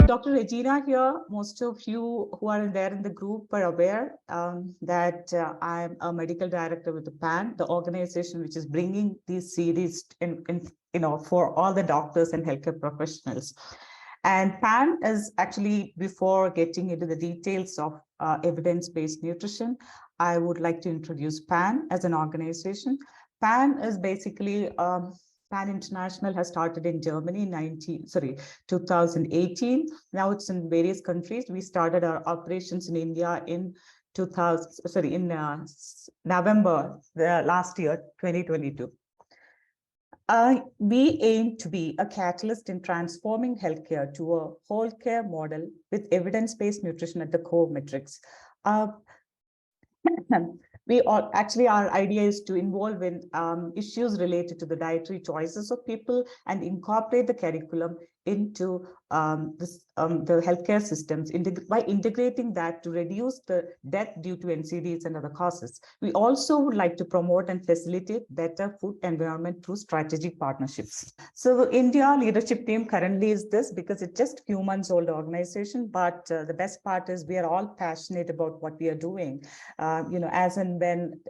Dr. Regina here, most of you who are there in the group are aware that I'm a medical director with the PAN, the organization which is bringing these series for all the doctors and healthcare professionals. And PAN is actually, before getting into the details of evidence-based nutrition, I would like to introduce PAN as an organization. PAN is basically PAN International has started in Germany in 2018. Now it's in various countries. We started our operations in India in November last year, 2022. We aim to be a catalyst in transforming healthcare to a whole care model with evidence-based nutrition at the core metrics. Our idea is to involve in issues related to the dietary choices of people and incorporate the curriculum into the healthcare systems by integrating that to reduce the death due to NCDs and other causes. We also would like to promote and facilitate better food environment through strategic partnerships. So India leadership team currently is this, because it's just a few months old organization, but the best part is we are all passionate about what we are doing. As and when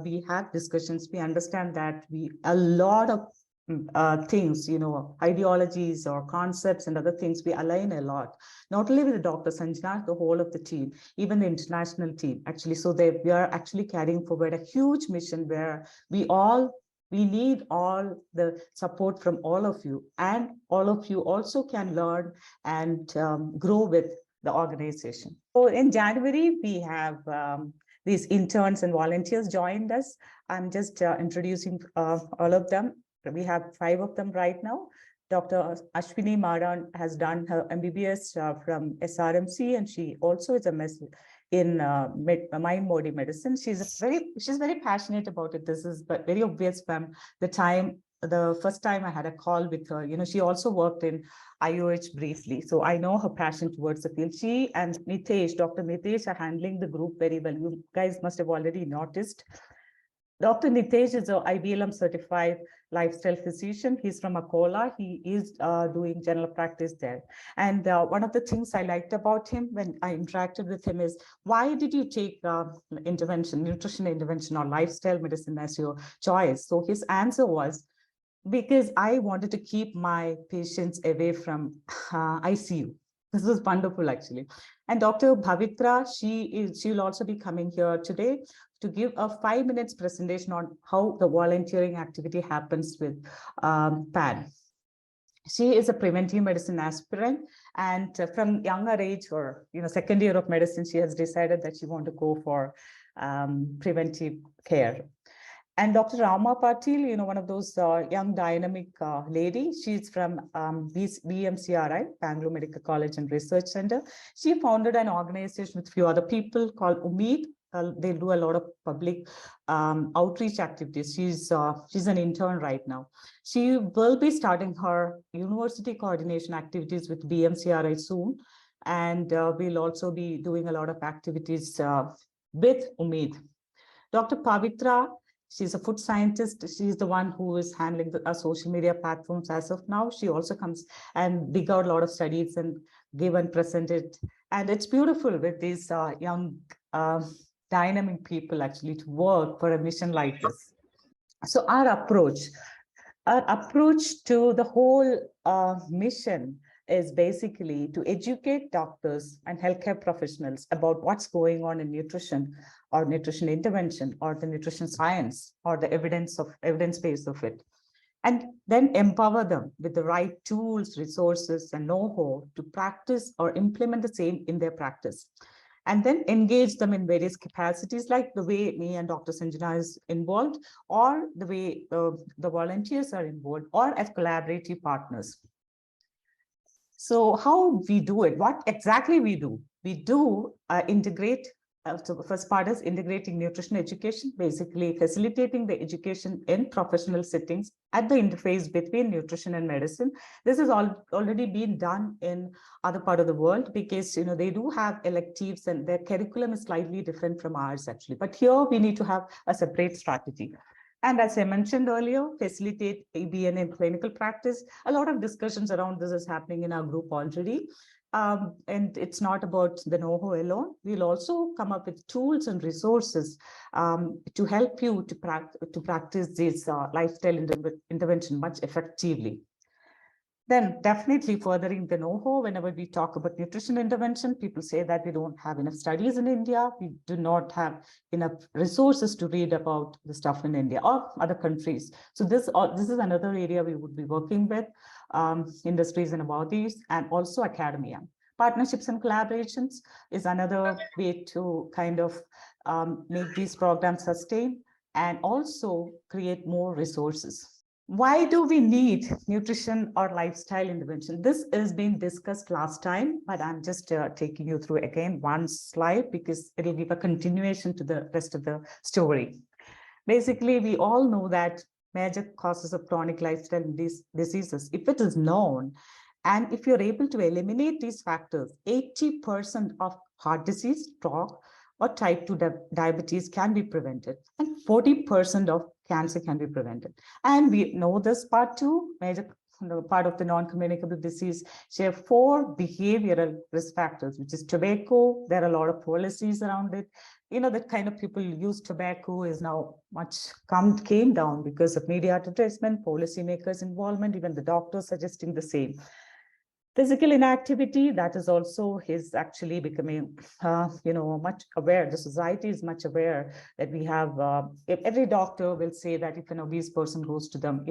we have discussions, we understand that a lot of things, ideologies or concepts and other things, we align a lot, not only with Dr. Sanjana, the whole of the team, even the international team, actually. So we are actually carrying forward a huge mission where we need all the support from all of you, and all of you also can learn and grow with the organization. So in January, we have these interns and volunteers joined us. I'm just introducing all of them. We have 5 of them right now. Dr. Ashwini Maran has done her MBBS from SRMC, and she also is a in mind-body medicine. She's very passionate about it. This is very obvious from the first time I had a call with her. She also worked in IOH briefly, so I know her passion towards the field. She and Nitesh, Dr. Nitesh, are handling the group very well. You guys must have already noticed. Dr. Nitesh is an IBLM certified lifestyle physician. He's from Akola. He is doing general practice there. And one of the things I liked about him when I interacted with him is, why did you take nutrition intervention or lifestyle medicine as your choice? So his answer was, because I wanted to keep my patients away from ICU. This was wonderful, actually. And Dr. Bhavitra, she will also be coming here today to give a 5 minutes presentation on how the volunteering activity happens with PAN. She is a preventive medicine aspirant, and from younger age, or second year of medicine, she has decided that she wants to go for preventive care. And Dr. Rama Patil, one of those young dynamic lady, she's from BMCRI, Bangalore Medical College and Research Center. She founded an organization with a few other people called Umeed. They do a lot of public outreach activities. She's an intern right now. She will be starting her university coordination activities with BMCRI soon. And we'll also be doing a lot of activities with Umeed. Dr. Pavitra, she's a food scientist. She's the one who is handling the social media platforms as of now. She also comes and dig out a lot of studies and give and present it. And it's beautiful with these young dynamic people actually to work for a mission like this. So our approach to the whole mission is basically to educate doctors and healthcare professionals about what's going on in nutrition or nutrition intervention or the nutrition science or the evidence base of it, and then empower them with the right tools, resources, and know-how to practice or implement the same in their practice. And then engage them in various capacities, like the way me and Dr. Sanjana is involved, or the way the volunteers are involved, or as collaborative partners. So how we do it, what exactly we do? We do integrate, so the first part is integrating nutrition education, basically facilitating the education in professional settings at the interface between nutrition and medicine. This has already been done in other part of the world, because they do have electives and their curriculum is slightly different from ours actually. But here we need to have a separate strategy. And as I mentioned earlier, facilitate ABN in clinical practice. A lot of discussions around this is happening in our group already. And it's not about the know-how alone. We'll also come up with tools and resources to help you to practice this lifestyle intervention much effectively. Then definitely furthering the know-how. Whenever we talk about nutrition intervention, people say that we don't have enough studies in India. We do not have enough resources to read about the stuff in India or other countries. So this is another area we would be working with industries and bodies, and also academia. Partnerships and collaborations is another way to kind of make these programs sustain and also create more resources. Why do we need nutrition or lifestyle intervention? This is being discussed last time, but I'm just taking you through again one slide because it'll give a continuation to the rest of the story. Basically, we all know that major causes of chronic lifestyle diseases, if it is known, and if you're able to eliminate these factors, 80% of heart disease, stroke, or type 2 diabetes can be prevented, and 40% of cancer can be prevented. And we know this part too, major part of the non-communicable disease share 4 behavioral risk factors, which is tobacco. There are a lot of policies around it. You know, the kind of people who use tobacco is now came down because of media advertisement, policymakers' involvement, even the doctors suggesting the same. Physical inactivity, that is also actually becoming, much aware. The society is much aware that we have, every doctor will say that if an obese person goes to them,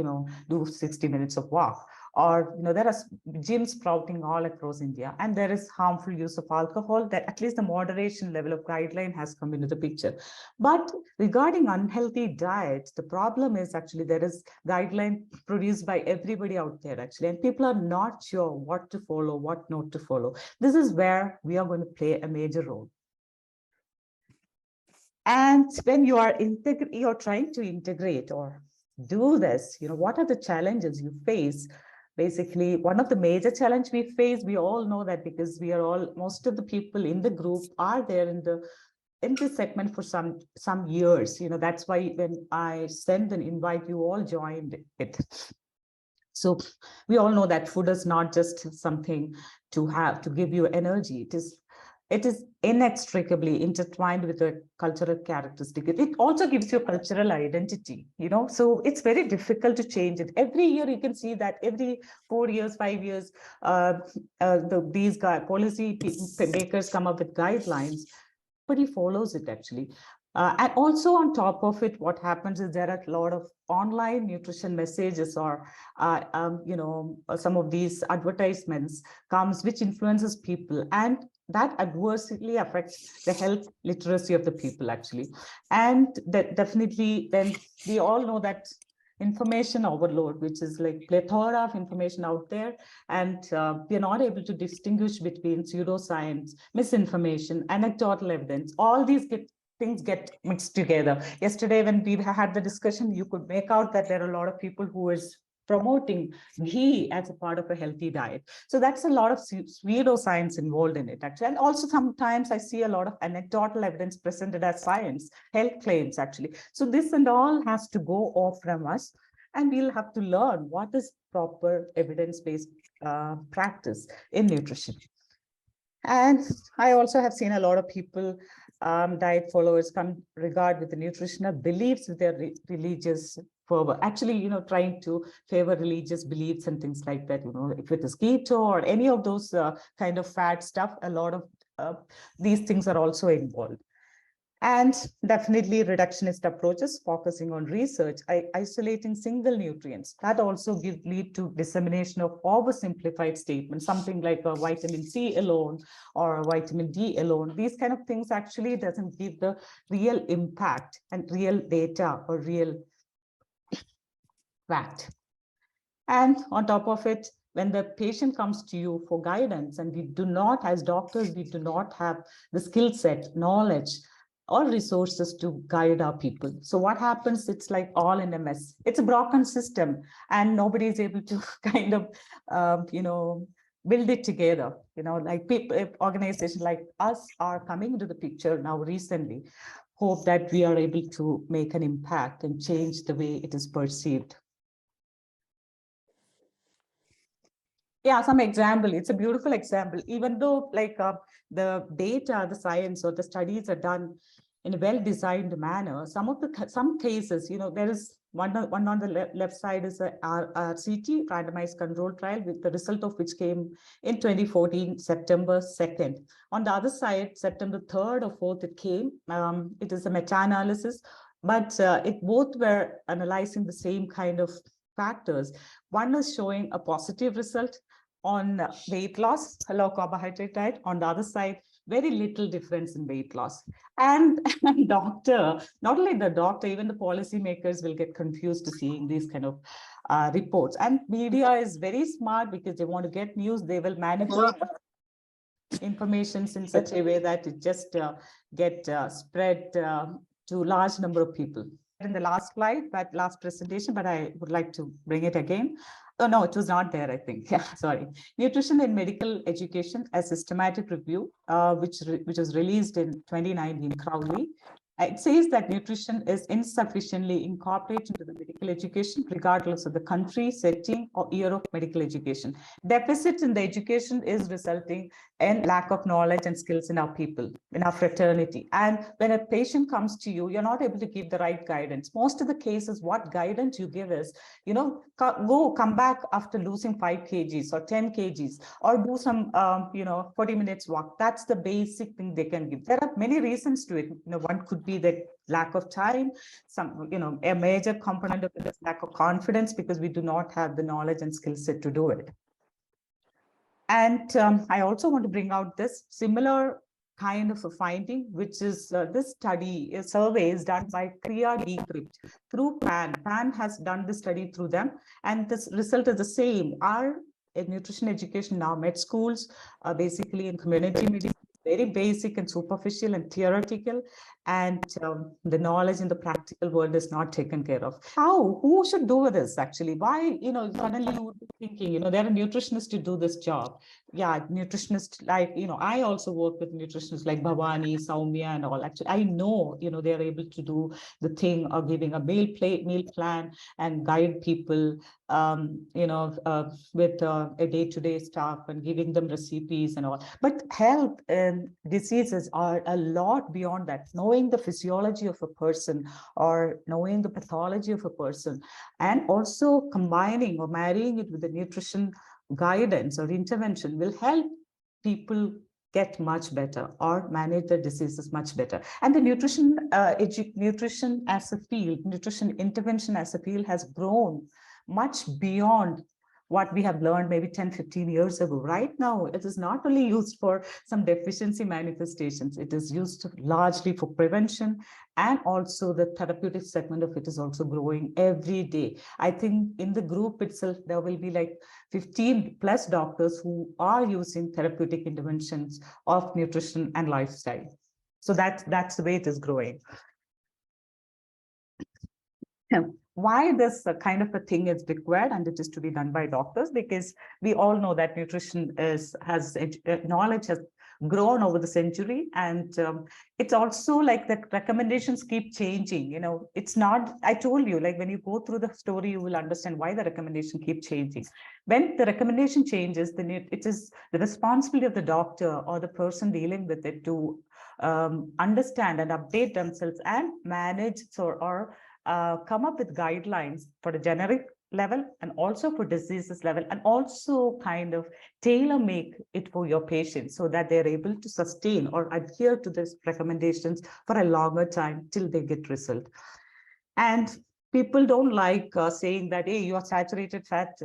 do 60 minutes of walk, or, there are gyms sprouting all across India, and there is harmful use of alcohol, that at least the moderation level of guideline has come into the picture. But regarding unhealthy diet, the problem is actually there is guideline produced by everybody out there actually, and people are not sure what to follow, what not to follow. This is where we are going to play a major role. And when you are trying to integrate or do this, what are the challenges you face? Basically, one of the major challenges we face, we all know that because most of the people in the group are there in this segment for some years. That's why when I sent an invite, you all joined it. So we all know that food is not just something to give you energy. It is inextricably intertwined with the cultural characteristic. It also gives you cultural identity, so it's very difficult to change it. Every year you can see that every 4 years, 5 years, these policy makers come up with guidelines, but he follows it actually. And also on top of it, what happens is there are a lot of online nutrition messages or, some of these advertisements which influences people, and that adversely affects the health literacy of the people actually. And that definitely, then we all know that information overload, which is like plethora of information out there, and we're not able to distinguish between pseudoscience, misinformation, anecdotal evidence. All these things get mixed together. Yesterday, when we had the discussion, you could make out that there are a lot of people who is promoting ghee as a part of a healthy diet. So that's a lot of pseudoscience involved in it, actually. And also sometimes I see a lot of anecdotal evidence presented as science, health claims, actually. So this and all has to go off from us, and we'll have to learn what is proper evidence-based practice in nutrition. And I also have seen a lot of people, diet followers, regard with the nutritional beliefs with their religious fervor. Actually, trying to favor religious beliefs and things like that. If it is keto or any of those kind of fat stuff, a lot of these things are also involved. And definitely reductionist approaches focusing on research, isolating single nutrients. That also lead to dissemination of oversimplified statements, something like a vitamin C alone or a vitamin D alone. These kind of things actually doesn't give the real impact and real data or real fact. And on top of it, when the patient comes to you for guidance, and we do not, as doctors, we do not have the skill set, knowledge, or resources to guide our people. So what happens, it's like all in a mess. It's a broken system, and nobody is able to kind of, build it together. Like organizations like us are coming into the picture now recently, hope that we are able to make an impact and change the way it is perceived. Yeah, some example. It's a beautiful example. Even though like the data, the science or the studies are done in a well-designed manner, some cases, there is one on the left side is a RCT, randomized control trial, with the result of which came in 2014, September 2nd. On the other side, September 3rd or 4th, it came. It is a meta-analysis, but it both were analyzing the same kind of factors. One is showing a positive result on weight loss, low carbohydrate diet. On the other side, very little difference in weight loss. And doctor, not only the doctor, even the policymakers will get confused to seeing these kind of reports. And media is very smart because they want to get news. They will manipulate information in such a way that it just get spread to large number of people. In the last slide, that last presentation, but I would like to bring it again. Oh, no, it was not there, I think. Yeah, sorry. Nutrition in Medical Education, a systematic review, which was released in 2019, Crowley. It says that nutrition is insufficiently incorporated into the medical education, regardless of the country, setting, or year of medical education. Deficit in the education is resulting in lack of knowledge and skills in our people, in our fraternity. And when a patient comes to you, you're not able to give the right guidance. Most of the cases, what guidance you give is, come back after losing 5 kgs or 10 kgs, or do some, 40 minutes walk. That's the basic thing they can give. There are many reasons to it. One could be that lack of time, a major component of it is lack of confidence, because we do not have the knowledge and skill set to do it. And I also want to bring out this similar kind of a finding, which is this study, a survey is done by Kriya Decrypt through PAN. PAN has done the study through them, and this result is the same. Our nutrition education now, med schools, basically in community medicine, very basic and superficial and theoretical, and the knowledge in the practical world is not taken care of. Who should do this actually? Why, suddenly you would be thinking, there are nutritionists to do this job. Yeah, nutritionists like, I also work with nutritionists like Bhavani, Soumya and all. Actually, I know, they're able to do the thing of giving a meal plan and guide people, with a day-to-day stuff and giving them recipes and all. But health and diseases are a lot beyond that. Knowing the physiology of a person or knowing the pathology of a person, and also combining or marrying it with the nutrition guidance or intervention will help people get much better or manage their diseases much better. And the nutrition as a field, nutrition intervention as a field has grown much beyond what we have learned maybe 10, 15 years ago. Right now, it is not only used for some deficiency manifestations, it is used largely for prevention, and also the therapeutic segment of it is also growing every day. I think in the group itself, there will be like 15 plus doctors who are using therapeutic interventions of nutrition and lifestyle. So that's the way it is growing. Why this kind of a thing is required, and it is to be done by doctors, because we all know that nutrition knowledge has grown over the century, and it's also like the recommendations keep changing. It's not, I told you, like when you go through the story, you will understand why the recommendation keep changing. When the recommendation changes, then it is the responsibility of the doctor or the person dealing with it to understand and update themselves and manage or come up with guidelines for the generic level and also for diseases level, and also kind of tailor make it for your patients so that they're able to sustain or adhere to these recommendations for a longer time till they get result. And people don't like saying that, hey, your saturated fat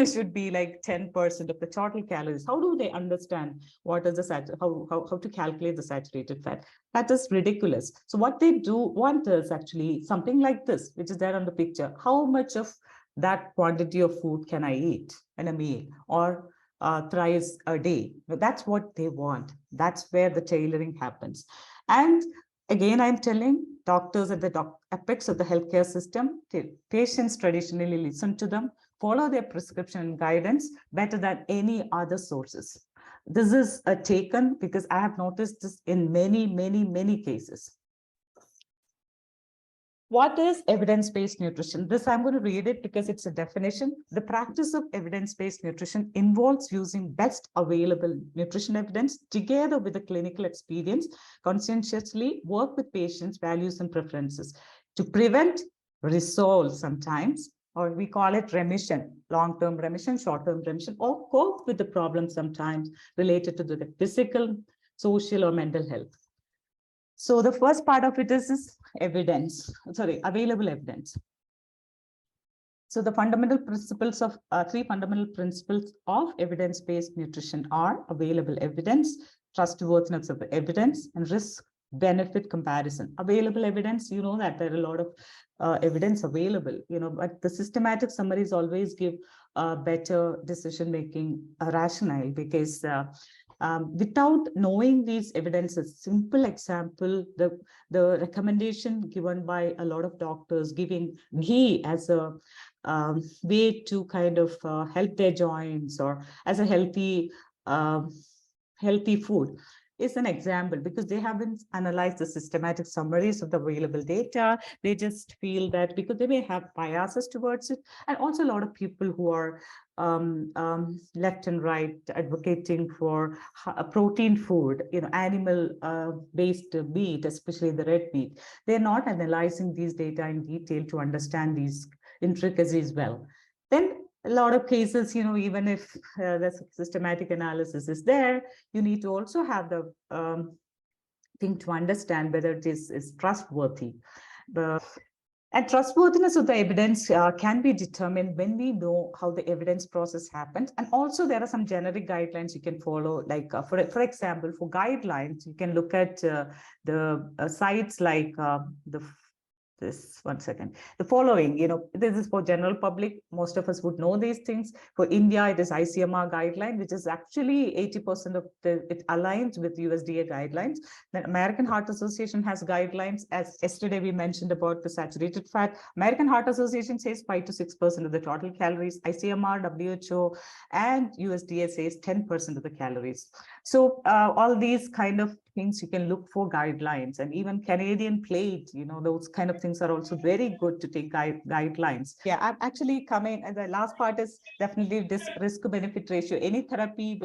should be like 10% of the total calories. How do they understand what is the how to calculate the saturated fat? That is ridiculous. So what they do want is actually something like this, which is there on the picture. How much of that quantity of food can I eat in a meal, or thrice a day? That's what they want. That's where the tailoring happens. And again, I'm telling doctors at the apex of the healthcare system, patients traditionally listen to them, follow their prescription guidance better than any other sources. This is taken because I have noticed this in many, many, many cases. What is evidence-based nutrition? This I'm going to read it because it's a definition. The practice of evidence-based nutrition involves using best available nutrition evidence together with the clinical experience, conscientiously work with patients' values and preferences to prevent, resolve sometimes, or we call it remission, long-term remission, short-term remission, or cope with the problem sometimes related to the physical, social, or mental health. So the first part of it is evidence, available evidence. So the fundamental principles of three fundamental principles of evidence-based nutrition are available evidence, trustworthiness of the evidence, and risk-benefit comparison. Available evidence, you know that there are a lot of evidence available, but the systematic summaries always give better decision-making rationale, because without knowing these evidences, simple example, the recommendation given by a lot of doctors giving ghee as a way to kind of help their joints or as a healthy food is an example, because they haven't analyzed the systematic summaries of the available data. They just feel that because they may have biases towards it, and also a lot of people who are left and right advocating for protein food, animal based meat, especially the red meat. They're not analyzing these data in detail to understand these intricacies well. Then a lot of cases, even if the systematic analysis is there, you need to also have the thing to understand whether it is trustworthy. And trustworthiness of the evidence can be determined when we know how the evidence process happened. And also there are some generic guidelines you can follow, like for example, for guidelines, you can look at the sites like the following, this is for general public. Most of us would know these things. For India, it is ICMR guideline, which is actually 80% of it aligns with USDA guidelines. The American Heart Association has guidelines. As yesterday we mentioned about the saturated fat, American Heart Association says 5 to 6% of the total calories. ICMR, WHO, and USDA says 10% of the calories. So all these kind of things you can look for guidelines, and even Canadian plate, those kind of things are also very good to take guidelines. Yeah, I'm actually coming, and the last part is definitely this risk-benefit ratio. Any therapy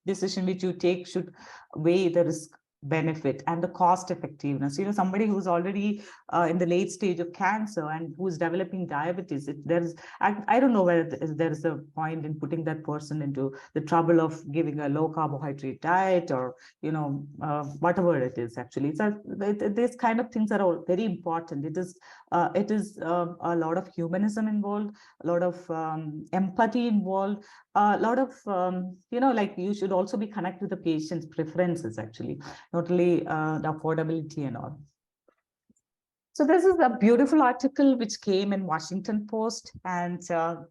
decision which you take should weigh the risk benefit and the cost effectiveness. Somebody who's already in the late stage of cancer and who's developing diabetes, I don't know whether there's a point in putting that person into the trouble of giving a low carbohydrate diet or whatever it is. Actually, these kind of things are all very important. It is a lot of humanism involved, a lot of empathy involved, a lot of like you should also be connected with the patient's preferences, actually, not only the affordability and all. So this is a beautiful article which came in Washington Post, and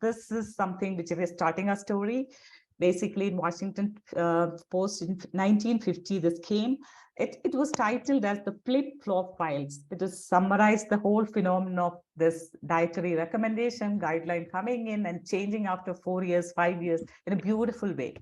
this is something which is starting a story. Basically, in Washington Post in 1950, this came. It was titled as the flip-flop files. It has summarized the whole phenomenon of this dietary recommendation guideline coming in and changing after 4 years, 5 years in a beautiful way.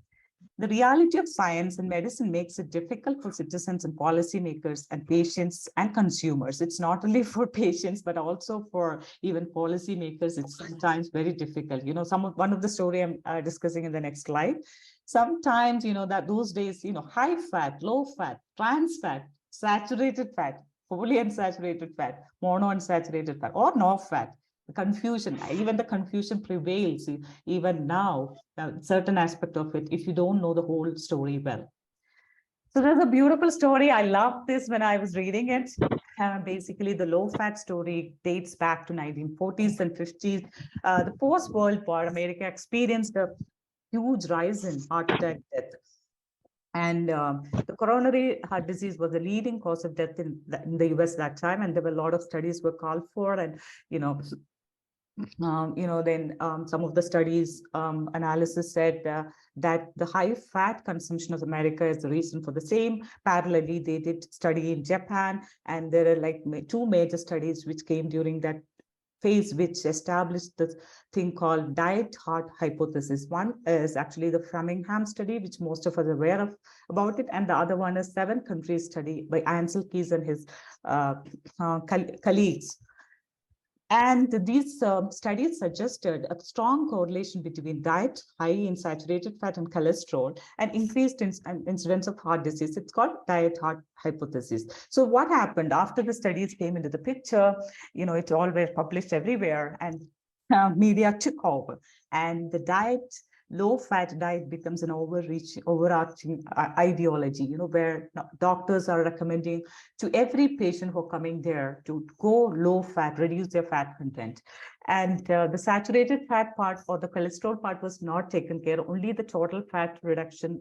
The reality of science and medicine makes it difficult for citizens and policymakers and patients and consumers. It's not only for patients, but also for even policymakers. It's sometimes very difficult. One of the story I'm discussing in the next slide. Sometimes, that those days, high fat, low fat, trans fat, saturated fat, polyunsaturated fat, monounsaturated fat, or no fat. The confusion, even the confusion prevails even now, certain aspect of it, if you don't know the whole story well. So there's a beautiful story. I loved this when I was reading it. Basically, the low-fat story dates back to 1940s and 50s. The post-World War, America experienced a huge rise in heart attack death. And the coronary heart disease was the leading cause of death in the US that time. And there were a lot of studies were called for, and, then some of the studies analysis said that the high fat consumption of America is the reason for the same. Parallelly, they did study in Japan, and there are like 2 major studies which came during that phase, which established the thing called diet heart hypothesis. One is actually the Framingham study, which most of us are aware of about it, and the other one is 7 countries study by Ansel Keys and his colleagues. And these studies suggested a strong correlation between diet, high in saturated fat and cholesterol, and increased incidence of heart disease. It's called diet heart hypothesis. So what happened after the studies came into the picture? It all were published everywhere, and media took over, and the low-fat diet becomes an overarching ideology, where doctors are recommending to every patient who are coming there to go low-fat, reduce their fat content. And the saturated fat part or the cholesterol part was not taken care of. Only the total fat reduction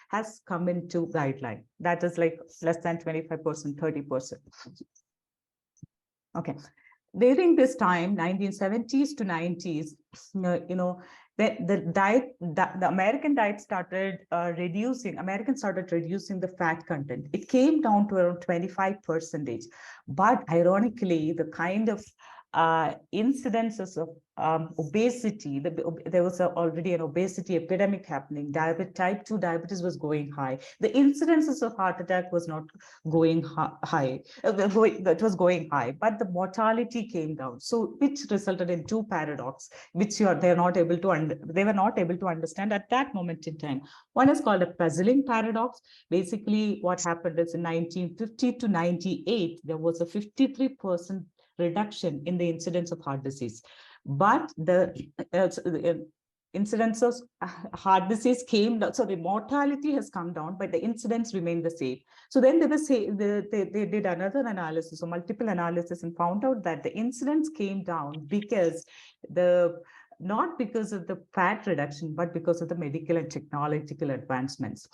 has come into guideline. That is like less than 25%, 30%. Okay. During this time, 1970s to 90s, the American diet started Americans started reducing the fat content. It came down to around 25%. But ironically, the kind of incidences of obesity, there was already an obesity epidemic happening. Type 2 diabetes was going high. The incidences of heart attack was not going high. It was going high, but the mortality came down. So, which resulted in two paradoxes, which they were not able to understand at that moment in time. One is called a puzzling paradox. Basically, what happened is in 1950 to 98, there was a 53% reduction in the incidence of heart disease. But the incidence of heart disease came down. So the mortality has come down, but the incidence remained the same. So then they did another analysis, or multiple analysis, and found out that the incidence came down not because of the fat reduction, but because of the medical and technological advancements.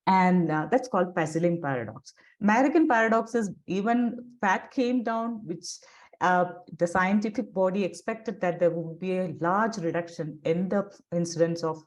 And that's called puzzling paradox. American paradox is even fat came down, which the scientific body expected that there would be a large reduction in the incidence of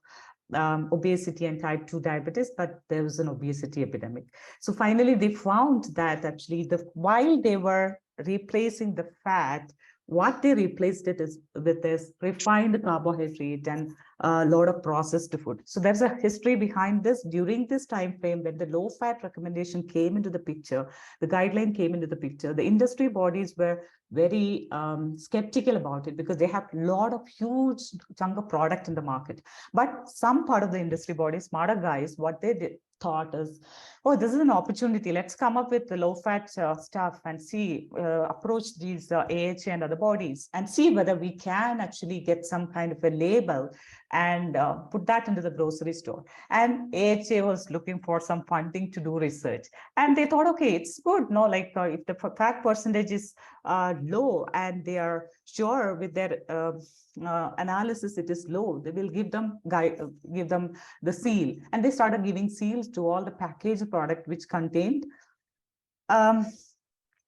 obesity and type 2 diabetes, but there was an obesity epidemic. So finally, they found that actually while they were replacing the fat, what they replaced it with is refined carbohydrate and a lot of processed food. So there's a history behind this. During this time frame, when the low fat recommendation came into the picture, the guideline came into the picture, the industry bodies were very skeptical about it, because they have a lot of huge chunk of product in the market. But some part of the industry bodies, smarter guys, what they thought is, oh, this is an opportunity. Let's come up with the low-fat stuff and see, approach these AHA and other bodies and see whether we can actually get some kind of a label and put that into the grocery store. And AHA was looking for some funding to do research. And they thought, okay, it's good, no, like if the fat percentage is low and they are sure with their analysis it is low, they will give them the seal. And they started giving seals to all the packaged product which contained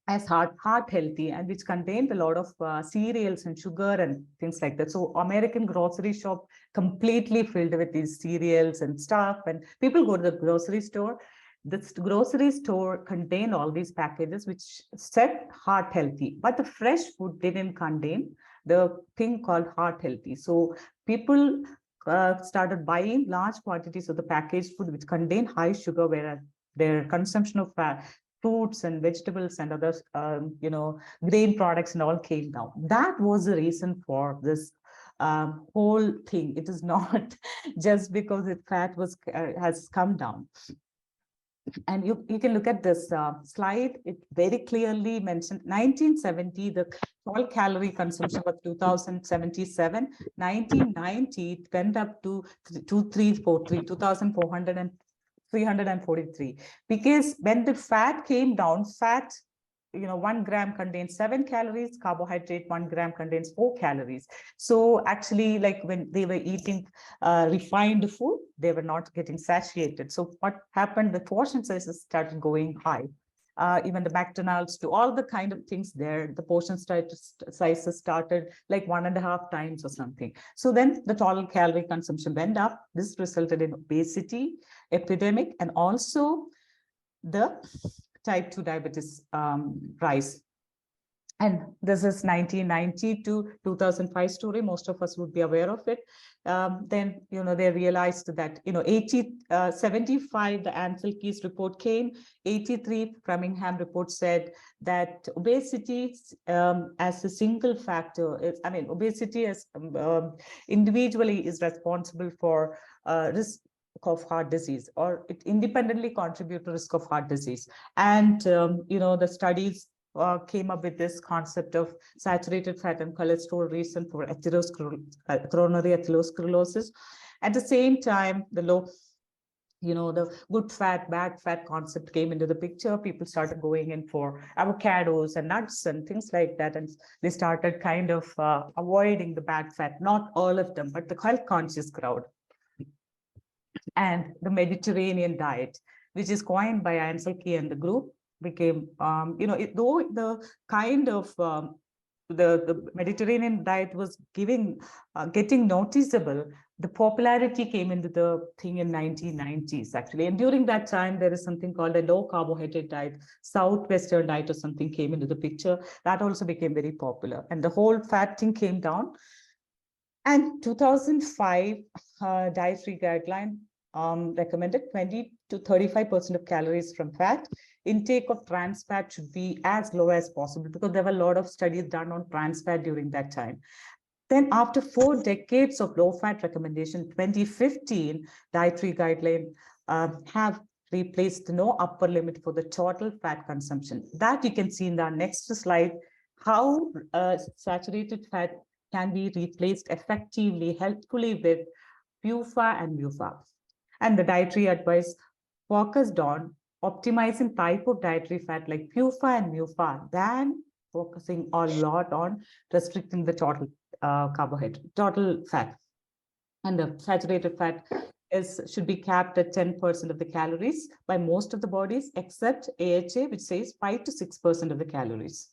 as heart healthy, and which contained a lot of cereals and sugar and things like that. So American grocery shop completely filled with these cereals and stuff, and people go to the grocery store. This grocery store contained all these packages which said heart healthy, but the fresh food didn't contain the thing called heart healthy. So people started buying large quantities of the packaged food which contained high sugar, whereas their consumption of fruits and vegetables and other grain products and all came down. That was the reason for this whole thing. It is not just because the fat has come down. And you can look at this slide. It very clearly mentioned 1970, the total calorie consumption was 2077. 1990, it went up to 343, because when the fat came down, 1 gram contains 7 calories, carbohydrate 1 gram contains 4 calories. So actually, like when they were eating refined food, they were not getting satiated. So what happened, the portion sizes started going high. Even the McDonald's, to all the kind of things there, the portion sizes started like 1.5 times or something. So then the total calorie consumption went up. This resulted in obesity epidemic, and also the type 2 diabetes rise. And this is 1990 to 2005 story. Most of us would be aware of it. Then, they realized that, 75, the Ansel Keys report came. 83, Framingham report said that obesity as a single factor, obesity as individually is responsible for risk of heart disease, or it independently contribute to risk of heart disease. And, the studies came up with this concept of saturated fat and cholesterol reason for coronary atherosclerosis. At the same time, the good fat, bad fat concept came into the picture. People started going in for avocados and nuts and things like that. And they started kind of avoiding the bad fat, not all of them, but the health conscious crowd. And the Mediterranean diet, which is coined by Ansel Keys and the group, became, though the kind of the Mediterranean diet was getting noticeable, the popularity came into the thing in 1990s, actually. And during that time, there is something called a low carbohydrate diet, Southwestern diet or something came into the picture. That also became very popular. And the whole fat thing came down. And 2005 dietary guideline recommended 20 to 35% of calories from fat. Intake of trans fat should be as low as possible, because there were a lot of studies done on trans fat during that time. Then after 4 decades of low fat recommendation, 2015 dietary guideline have replaced no upper limit for the total fat consumption. That you can see in the next slide, how saturated fat can be replaced effectively, helpfully with PUFA and MUFA. And the dietary advice focused on optimizing type of dietary fat like PUFA and MUFA than focusing a lot on restricting the total carbohydrate, total fat. And the saturated fat should be capped at 10% of the calories by most of the bodies, except AHA, which says 5 to 6% of the calories.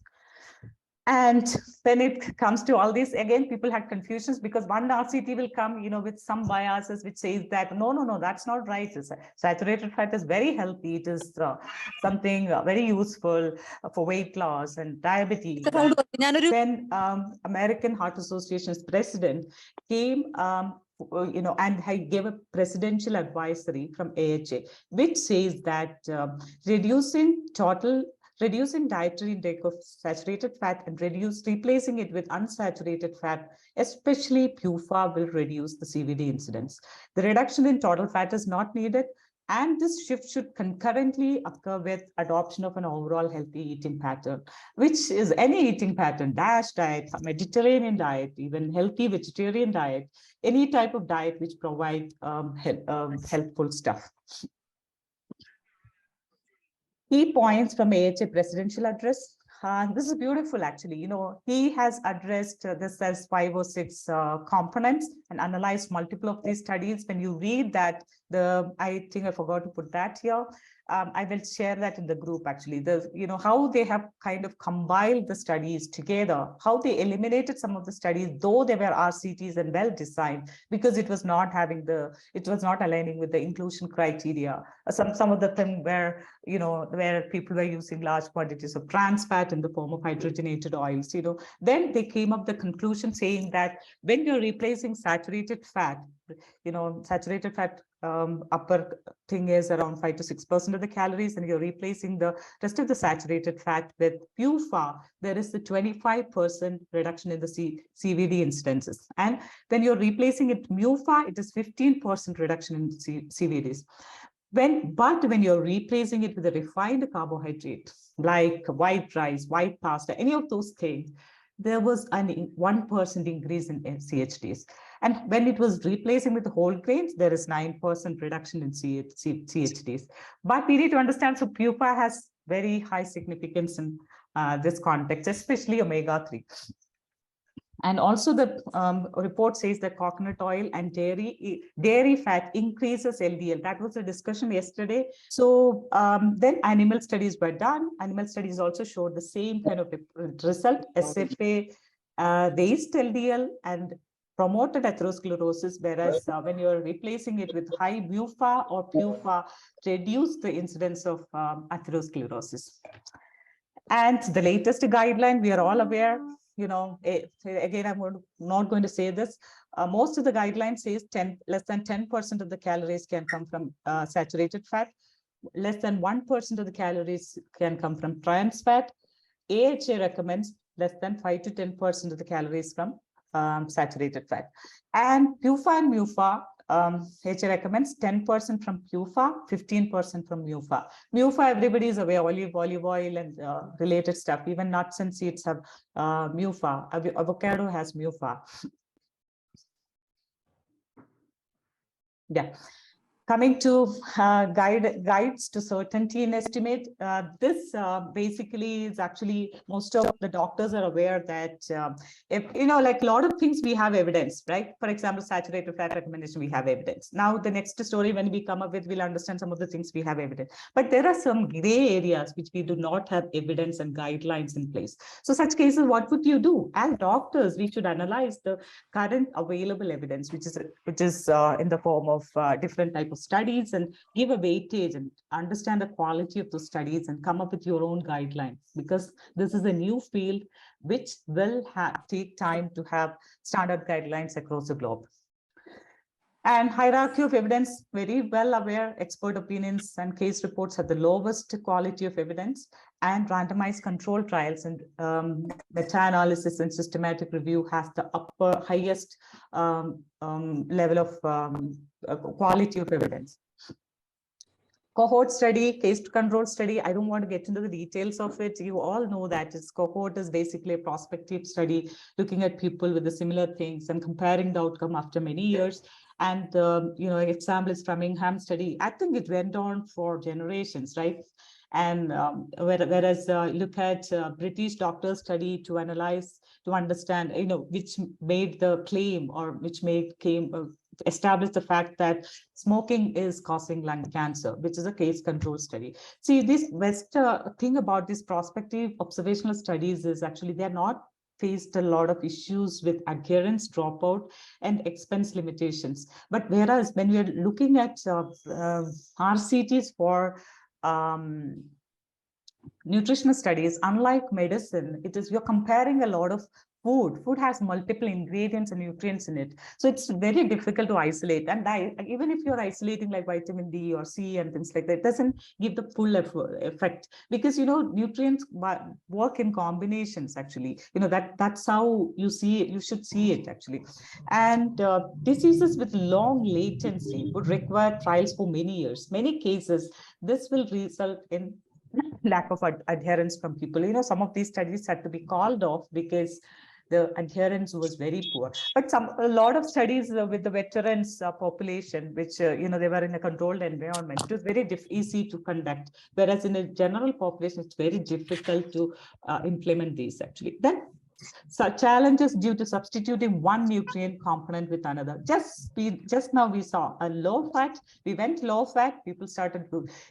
And when it comes to all this, again, people had confusions, because one RCT will come, with some biases which says that, no, that's not right. Saturated fat is very healthy. It is something very useful for weight loss and diabetes. Then American Heart Association's president came, and he gave a presidential advisory from AHA, which says that reducing dietary intake of saturated fat and replacing it with unsaturated fat, especially PUFA, will reduce the CVD incidence. The reduction in total fat is not needed, and this shift should concurrently occur with adoption of an overall healthy eating pattern, which is any eating pattern, DASH diet, Mediterranean diet, even healthy vegetarian diet, any type of diet which provides helpful stuff. Key points from AHA presidential address. This is beautiful, actually. He has addressed this as 5 or 6 components and analyzed multiple of these studies. When you read that, I think I forgot to put that here. I will share that in the group, actually. How they have kind of compiled the studies together, how they eliminated some of the studies, though they were RCTs and well designed, because it was not aligning with the inclusion criteria. Some of the thing where people were using large quantities of trans fat in the form of hydrogenated oils, then they came up the conclusion saying that when you're replacing saturated fat, saturated fat upper thing is around 5 to 6% of the calories, and you're replacing the rest of the saturated fat with PUFA, there is the 25% reduction in the CVD incidences. And when you're replacing it MUFA, it is 15% reduction in CVDs. But when you're replacing it with a refined carbohydrate, like white rice, white pasta, any of those things, there was a 1% increase in CHDs. And when it was replacing with whole grains, there is 9% reduction in CHDs. But we need to understand, so PUFA has very high significance in this context, especially omega-3. And also the report says that coconut oil and dairy fat increases LDL. That was a discussion yesterday. So then animal studies were done. Animal studies also showed the same kind of result. SFA raised LDL and promoted atherosclerosis, whereas when you're replacing it with high MUFA or PUFA, reduced the incidence of atherosclerosis. And the latest guideline, we are all aware, again, not going to say this. Most of the guidelines says less than 10% of the calories can come from saturated fat. Less than 1% of the calories can come from trans fat. AHA recommends less than 5 to 10% of the calories from saturated fat. And PUFA and MUFA, HA recommends 10% from PUFA, 15% from MUFA. MUFA, everybody is aware, olive oil and related stuff. Even nuts and seeds have MUFA. Avocado has MUFA. Yeah. Coming to guides to certainty in estimate, this basically is actually, most of the doctors are aware that, if like a lot of things we have evidence, right? For example, saturated fat recommendation, we have evidence. Now, the next story when we come up with, we'll understand some of the things we have evidence. But there are some gray areas which we do not have evidence and guidelines in place. So such cases, what would you do? As doctors, we should analyze the current available evidence, which is in the form of different types of studies, and give a weightage and understand the quality of those studies and come up with your own guidelines, because this is a new field which will take time to have standard guidelines across the globe. And hierarchy of evidence, very well aware, expert opinions and case reports have the lowest quality of evidence, and randomized control trials and meta-analysis and systematic review has the highest level of quality of evidence. Cohort study, case control study, I don't want to get into the details of it. You all know that cohort is basically a prospective study looking at people with the similar things and comparing the outcome after many years. And, example is Framingham study. I think it went on for generations, right? And whereas look at British doctor study to analyze, to understand, which made the claim, or which established the fact that smoking is causing lung cancer, which is a case control study. See, this best thing about these prospective observational studies is actually they're not faced a lot of issues with adherence, dropout, and expense limitations. But whereas when we are looking at RCTs for nutritional studies, unlike medicine, you're comparing a lot of food. Food has multiple ingredients and nutrients in it. So it's very difficult to isolate. And even if you're isolating like vitamin D or C and things like that, it doesn't give the full effect, because, nutrients work in combinations, actually. That's how you see it. You should see it, actually. And diseases with long latency would require trials for many years. Many cases, this will result in lack of adherence from people. Some of these studies had to be called off because the adherence was very poor. But a lot of studies with the veterans population, which, they were in a controlled environment, it was very easy to conduct. Whereas in a general population, it's very difficult to implement these, actually. Then challenges due to substituting one nutrient component with another. Just now we saw a low fat, we went low fat, people started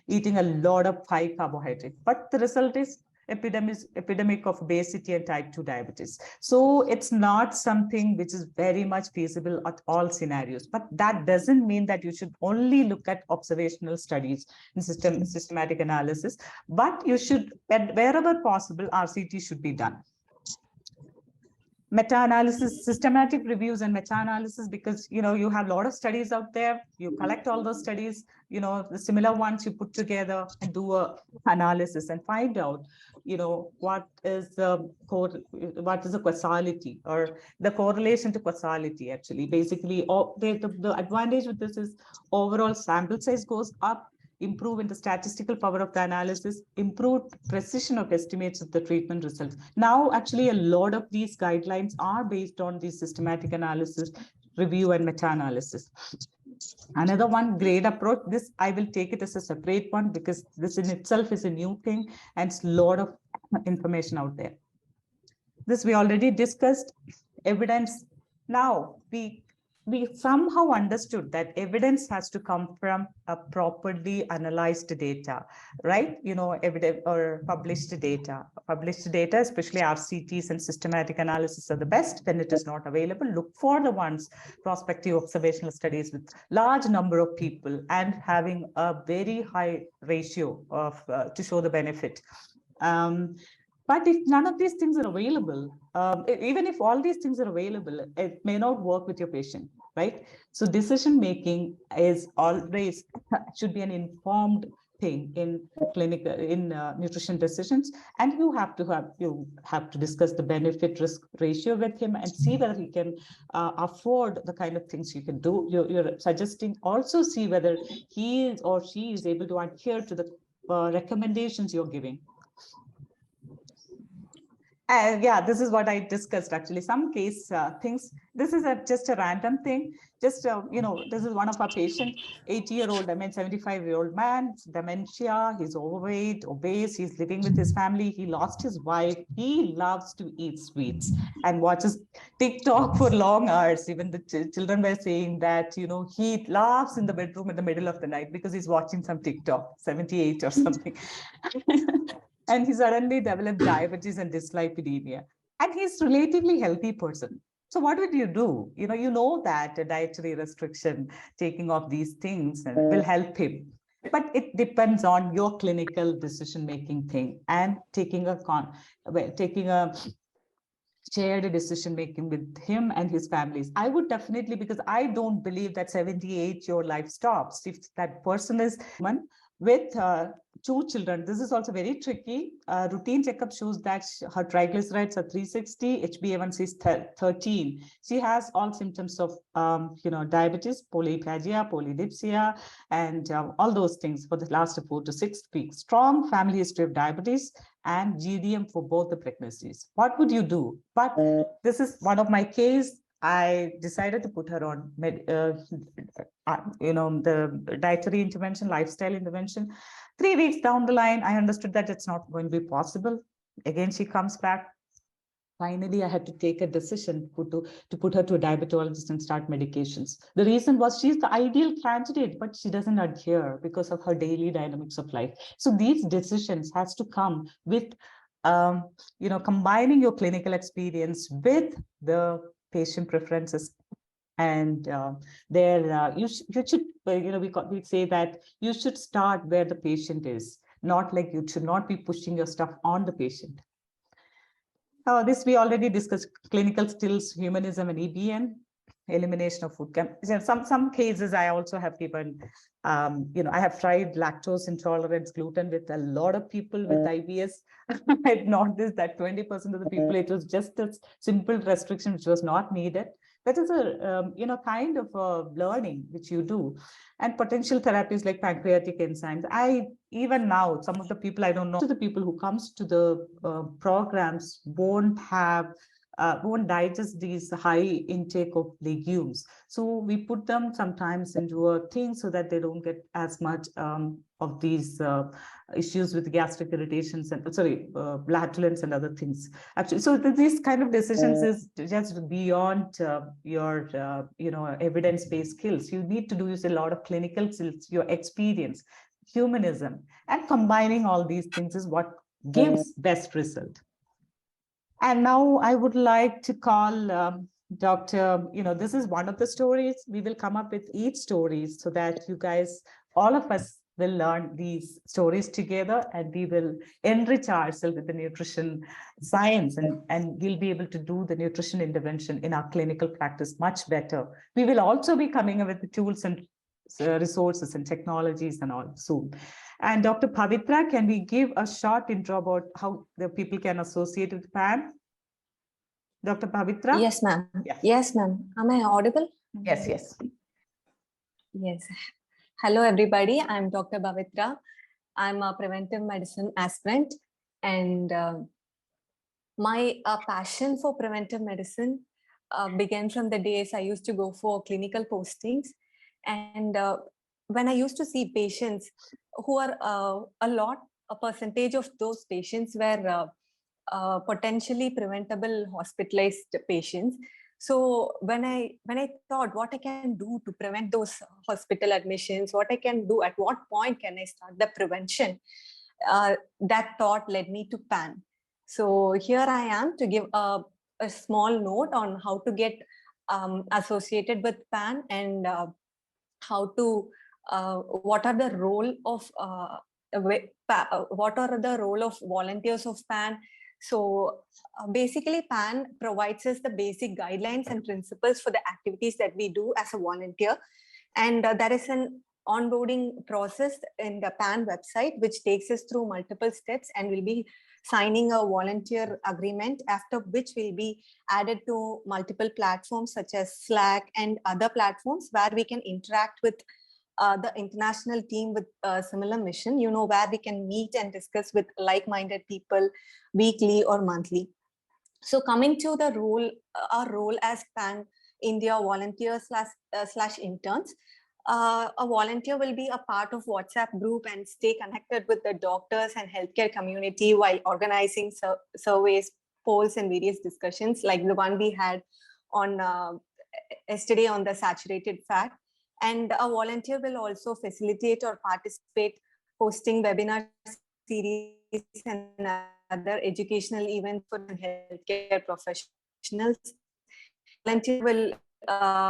eating a lot of high carbohydrate. But the result is epidemic of obesity and type 2 diabetes. So it's not something which is very much feasible at all scenarios. But that doesn't mean that you should only look at observational studies and systematic analysis, but you should, wherever possible, RCT should be done. Meta-analysis, systematic reviews and meta-analysis, because, you have a lot of studies out there. You collect all those studies, the similar ones you put together and do a analysis and find out, what is the causality or the correlation to causality, actually. Basically, the advantage with this is overall sample size goes up, improve in the statistical power of the analysis, improved precision of estimates of the treatment results. Now, actually, a lot of these guidelines are based on the systematic analysis, review, and meta-analysis. Another one, grade approach. This, I will take it as a separate one, because this in itself is a new thing, and it's a lot of information out there. This we already discussed. Evidence. Now, we somehow understood that evidence has to come from a properly analyzed data, right? Evidence or published data. Published data, especially RCTs and systematic analysis, are the best. When it is not available, look for the ones, prospective observational studies with large number of people and having a very high ratio of to show the benefit. But if none of these things are available, even if all these things are available, it may not work with your patient, right? So decision making is always should be an informed thing in clinical nutrition decisions, and you have to discuss the benefit risk ratio with him and see whether he can afford the kind of things you can do. You're suggesting, also see whether he or she is able to adhere to the recommendations you're giving. And yeah, this is what I discussed actually. Some case things. This is just a random thing. Just this is one of our patients, 80-year-old, 75-year-old man, dementia. He's overweight, obese. He's living with his family. He lost his wife. He loves to eat sweets and watches TikTok for long hours. Even the children were saying that he laughs in the bedroom in the middle of the night because he's watching some TikTok. 78 or something. And he suddenly developed diabetes and dyslipidemia. And he's a relatively healthy person. So what would you do? You know that a dietary restriction, taking off these things will help him. But it depends on your clinical decision-making thing and taking a shared decision-making with him and his families. I would definitely, because I don't believe that 78 your life stops. If that person is one with 2 children, this is also very tricky. Routine checkup shows that her triglycerides are 360, HbA1c is 13. She has all symptoms of diabetes, polyphagia, polydipsia, and all those things for the last 4 to 6 weeks. Strong family history of diabetes and GDM for both the pregnancies. What would you do? But this is one of my case. I decided to put her on the dietary intervention, lifestyle intervention. 3 weeks down the line, I understood that it's not going to be possible. Again, she comes back. Finally, I had to take a decision to put her to a diabetologist and start medications. The reason was she's the ideal candidate, but she doesn't adhere because of her daily dynamics of life. So these decisions has to come with, combining your clinical experience with the patient preferences. And you should, we say that you should start where the patient is, not like you should not be pushing your stuff on the patient. This we already discussed: clinical skills, humanism, and EBN, elimination of food. Some cases I also have given. I have tried lactose intolerance, gluten with a lot of people with IBS. I've noticed that 20% of the people, it was just a simple restriction which was not needed. That is a kind of a learning which you do. And potential therapies like pancreatic enzymes. Even now, some of the people I don't know, to the people who comes to the programs won't digest these high intake of legumes. So we put them sometimes into a thing so that they don't get as much of these issues with gastric irritations and flatulence and other things. Actually, so these kind of decisions is just beyond your evidence-based skills. You need to do use a lot of clinical skills, your experience, humanism, and combining all these things is what gives best result. And now I would like to call Dr. This is one of the stories. We will come up with each story so that you guys, all of us, will learn these stories together, and we will enrich ourselves with the nutrition science, and we'll be able to do the nutrition intervention in our clinical practice much better. We will also be coming up with the tools and resources and technologies and all soon. And Dr. Pavitra, can we give a short intro about how the people can associate with PAN? Dr. Pavitra? Yes, ma'am. Yes, ma'am. Am I audible? Yes, yes. Yes. Hello, everybody. I'm Dr. Pavitra. I'm a preventive medicine aspirant, and my passion for preventive medicine began from the days I used to go for clinical postings. And when I used to see patients who are a percentage of those patients were potentially preventable hospitalized patients. So when I thought what I can do to prevent those hospital admissions, what I can do, at what point can I start the prevention, that thought led me to PAN. So here I am to give a small note on how to get associated with PAN, and what are the role of volunteers of PAN. So basically, PAN provides us the basic guidelines and principles for the activities that we do as a volunteer. And there is an onboarding process in the PAN website, which takes us through multiple steps, and we'll be signing a volunteer agreement, after which will be added to multiple platforms such as Slack and other platforms where we can interact with the international team with a similar mission, where we can meet and discuss with like-minded people weekly or monthly. So coming to the role, our role as PAN India volunteers slash interns, a volunteer will be a part of WhatsApp group and stay connected with the doctors and healthcare community while organizing surveys, polls, and various discussions like the one we had on yesterday on the saturated fat. And a volunteer will also facilitate or participate, hosting webinar series and other educational events for healthcare professionals. Volunteer will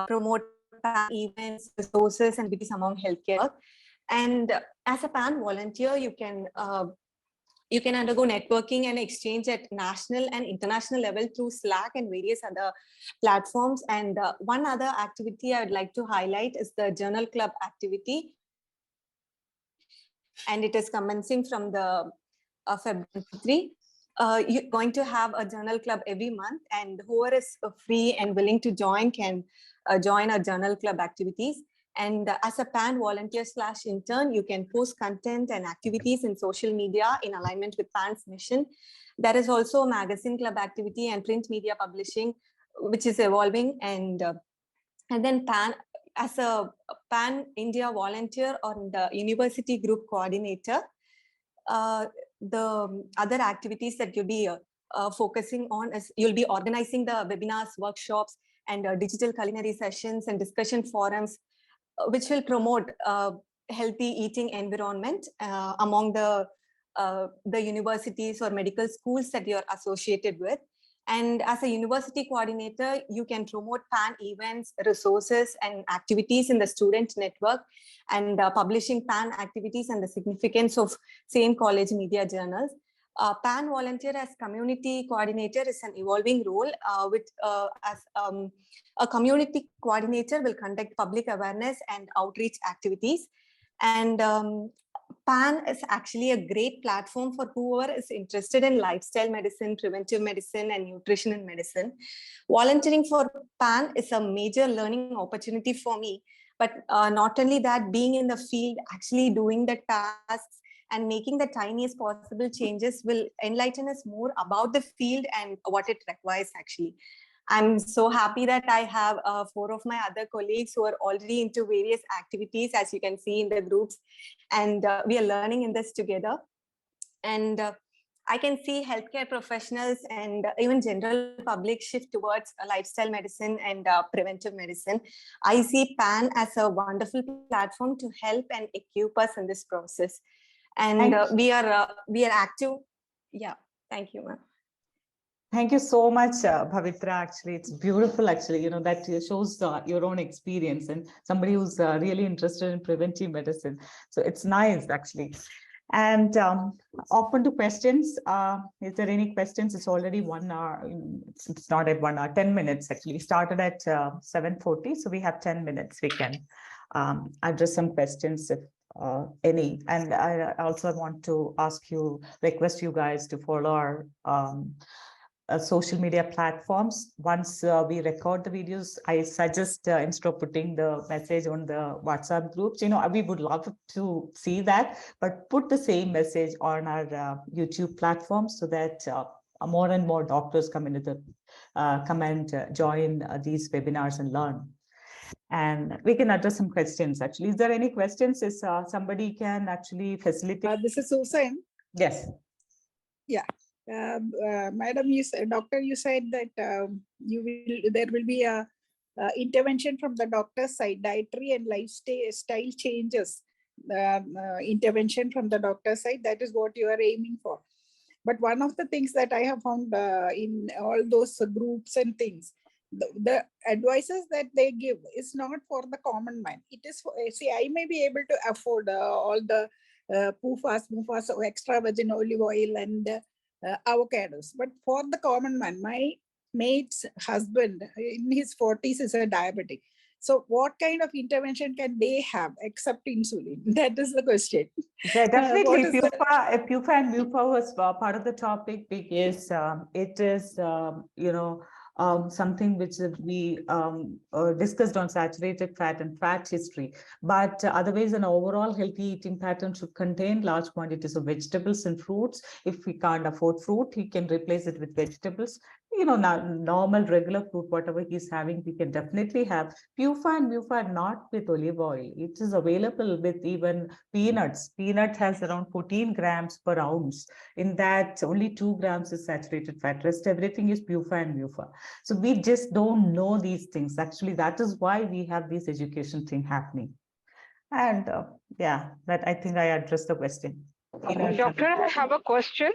promote PAN events, resources, and activities among healthcare. And as a PAN volunteer, you can undergo networking and exchange at national and international level through Slack and various other platforms. And one other activity I would like to highlight is the Journal Club activity. And it is commencing from the February 3. You're going to have a journal club every month, and whoever is free and willing to join can join our journal club activities. And as a PAN volunteer slash intern, you can post content and activities in social media in alignment with PAN's mission. There is also a magazine club activity and print media publishing, which is evolving. And then PAN, as a PAN India volunteer or the university group coordinator, the other activities that you'll be focusing on is you'll be organizing the webinars, workshops, and digital culinary sessions and discussion forums, which will promote healthy eating environment among the universities or medical schools that you're associated with. And as a university coordinator, you can promote PAN events, resources, and activities in the student network, and publishing PAN activities and the significance of same college media journals. PAN volunteer as community coordinator is an evolving role, as a community coordinator will conduct public awareness and outreach activities. And PAN is actually a great platform for whoever is interested in lifestyle medicine, preventive medicine, and nutrition and medicine. Volunteering for PAN is a major learning opportunity for me. But not only that, being in the field, actually doing the tasks and making the tiniest possible changes will enlighten us more about the field and what it requires actually. I'm so happy that I have 4 of my other colleagues who are already into various activities, as you can see in the groups, and we are learning in this together. And I can see healthcare professionals and even general public shift towards lifestyle medicine and preventive medicine. I see PAN as a wonderful platform to help and equip us in this process. And we are active. Yeah, thank you, ma'am. Thank you so much, Bhavitra. Actually, it's beautiful, actually, that shows your own experience and somebody who's really interested in preventive medicine. So it's nice, actually. And open to questions. Is there any questions? It's already 1 hour. It's not at 1 hour, 10 minutes, actually. We started at 7:40, so we have 10 minutes. We can address some questions if any. And I also want to request you guys to follow our social media platforms. Once we record the videos, I suggest instead of putting the message on the WhatsApp groups, we would love to see that, but put the same message on our YouTube platform so that more and more doctors come and join these webinars and learn. And we can address some questions. Actually, is there any questions? Is somebody can actually facilitate? This is Susan. Yes. Yeah. Madam, doctor, you said that there will be a intervention from the doctor's side, dietary and lifestyle changes. Intervention from the doctor's side, that is what you are aiming for. But one of the things that I have found in all those groups and things, the advices that they give is not for the common man. It is for, see, I may be able to afford all the PUFAs, MUFAs, extra virgin olive oil and avocados. But for the common man, my mate's husband in his 40s is a diabetic. So what kind of intervention can they have except insulin? That is the question. Definitely, What is the PUFA and MUFA was part of the topic because it is, something which we discussed on saturated fat and fat history. But otherwise, an overall healthy eating pattern should contain large quantities of vegetables and fruits. If we can't afford fruit, he can replace it with vegetables. Normal, regular fruit, whatever he's having, we can definitely have. PUFA and MUFA are not with olive oil. It is available with even peanuts. Peanut has around 14 grams per ounce. In that, only 2 grams is saturated fat. Rest everything is PUFA and MUFA. So we just don't know these things. Actually, that is why we have this education thing happening. And yeah, that I think I addressed the question. Doctor, I have a question.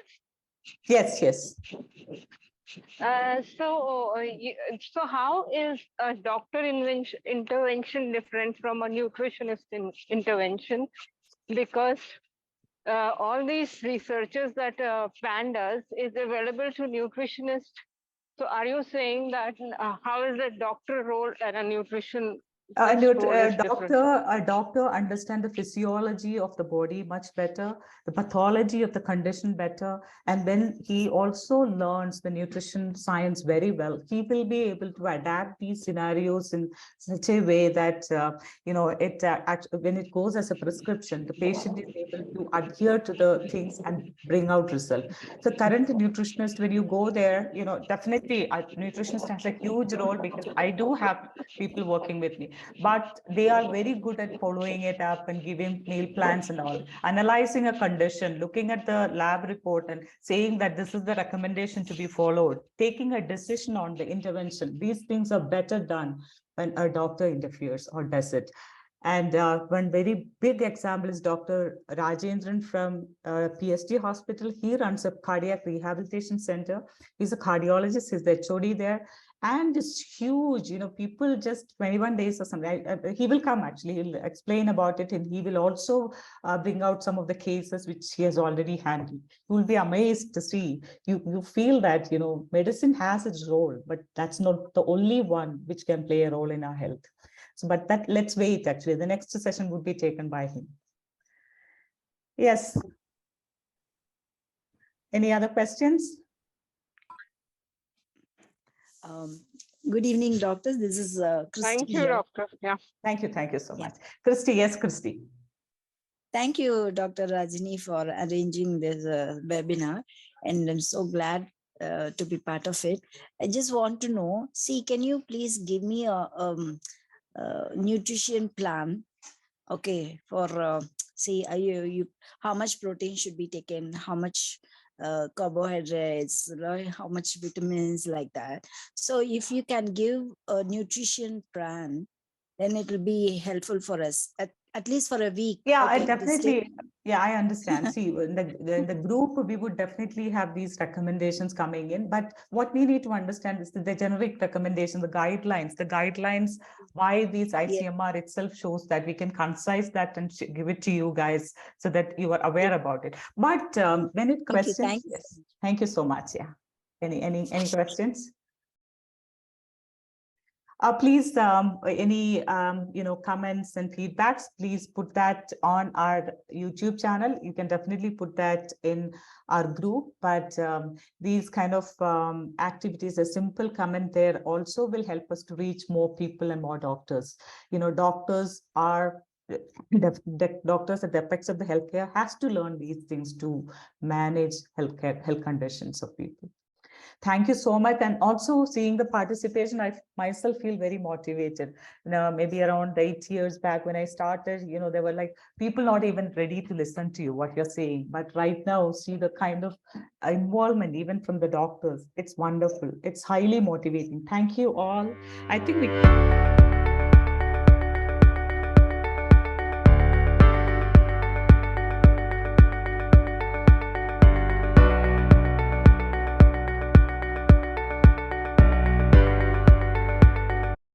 Yes, yes. So how is a doctor intervention different from a nutritionist intervention? Because all these researches that PAN does is available to nutritionists. So are you saying that how is the doctor role and a nutrition A doctor understand the physiology of the body much better, the pathology of the condition better, and then he also learns the nutrition science very well. He will be able to adapt these scenarios in such a way that when it goes as a prescription, the patient is able to adhere to the things and bring out result. So current nutritionist, when you go there, definitely a nutritionist has a huge role because I do have people working with me, but they are very good at following it up and giving meal plans and all, analyzing a condition, looking at the lab report and saying that this is the recommendation to be followed, taking a decision on the intervention. These things are better done when a doctor interferes or does it. And one very big example is Dr. Rajendran from PSG Hospital. He runs a cardiac rehabilitation center. He's a cardiologist, he's the HOD there. And it's huge, people just 21 days or something. He will come actually, he'll explain about it, and he will also bring out some of the cases which he has already handled. You will be amazed to see, you feel that, medicine has its role, but that's not the only one which can play a role in our health. So, but let's wait, actually, the next session would be taken by him. Yes. Any other questions? Good evening, doctors. This is Christy. Thank you, here. doctor. Yeah. Thank you so much. Christy, yes, Christy. Thank you, Dr. Rajini, for arranging this webinar, and I'm so glad to be part of it. I just want to know, can you please give me a nutrition plan, okay, for how much protein should be taken, how much carbohydrates, right? How much vitamins, like that. So if you can give a nutrition plan, then it will be helpful for us, at least for a week. Yeah, okay, I definitely. Yeah, I understand. See, in the group, we would definitely have these recommendations coming in. But what we need to understand is the generic recommendation, the guidelines, why these ICMR itself shows that we can concise that and give it to you guys so that you are aware about it. But when it questions, yes, thank you so much. Yeah. Any questions? Please, any comments and feedbacks, please put that on our YouTube channel. You can definitely put that in our group, but these kind of activities, a simple comment there also will help us to reach more people and more doctors. Doctors are doctors at the apex of the healthcare has to learn these things to manage health conditions of people. Thank you so much. And also seeing the participation, I myself feel very motivated. Maybe around 8 years back when I started, there were like people not even ready to listen to you, what you're saying. But right now, see the kind of involvement, even from the doctors. It's wonderful. It's highly motivating. Thank you all. I think we